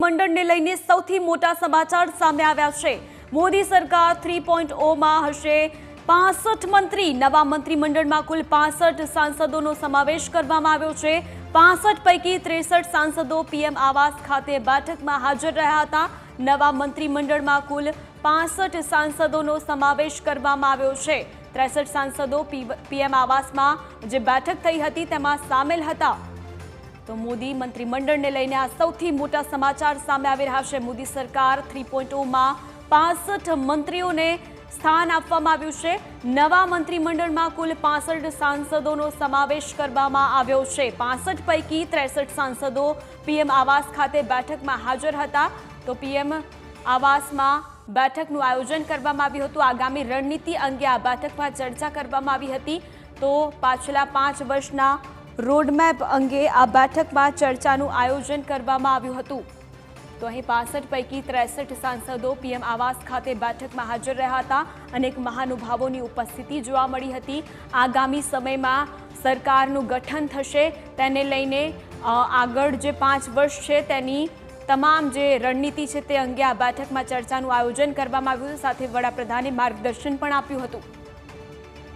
મંત્રીમંડળને લઈને સૌથી મોટા સમાચાર સામે આવ્યા છે। મોદી સરકાર 3.0 માં હશે 65 મંત્રી। નવા મંત્રીમંડળમાં કુલ 65 સાંસદોનો સમાવેશ કરવામાં આવ્યો છે। 65 પૈકી 63 સાંસદો પીએમ આવાસ ખાતે બેઠકમાં હાજર રહ્યા હતા। નવા મંત્રીમંડળમાં કુલ 65 સાંસદોનો સમાવેશ કરવામાં આવ્યો છે। 63 સાંસદો પીએમ આવાસમાં જે બેઠક થઈ હતી તેમાં સામેલ હતા। तो मोदी मंत्रिमंडल ने लईने आ सौथी मोटा समाचार सामे आवी रह्या छे। मोदी सरकार 3.0 में 65 मंत्रीओं ने स्थान आपवामां आव्युं छे। नवा मंत्रिमंडल में कुल 65 सांसदों समावेश करवामां आव्यो छे। 65 पैकी 63 सांसदों पीएम आवास खाते बैठक में हाजर हता। तो पीएम आवास में बैठकनुं आयोजन करवामां आव्युं हतुं। आगामी रणनीति अंगे आ बैठक में चर्चा करवामां आवी हती। तो पाछला 5 वर्षना रोडमेप अंगे आ बैठक में चर्चानुं आयोजन करवामां आव्युं हतुं। तो अहीं 65 पैकी 63 सांसदों पीएम आवास खाते बैठक में हाजर रह्या हता। अनेक महानुभावोनी उपस्थिति जोवा मळी हती। आगामी समय में सरकारनुं गठन थशे तेने लईने आगळ जे 5 वर्ष छे तेनी तमाम जे रणनीति छे ते अंगे आ बैठक में चर्चानुं आयोजन करवामां आव्युं। साथे वडाप्रधाने मार्गदर्शन पण आप्युं हतुं।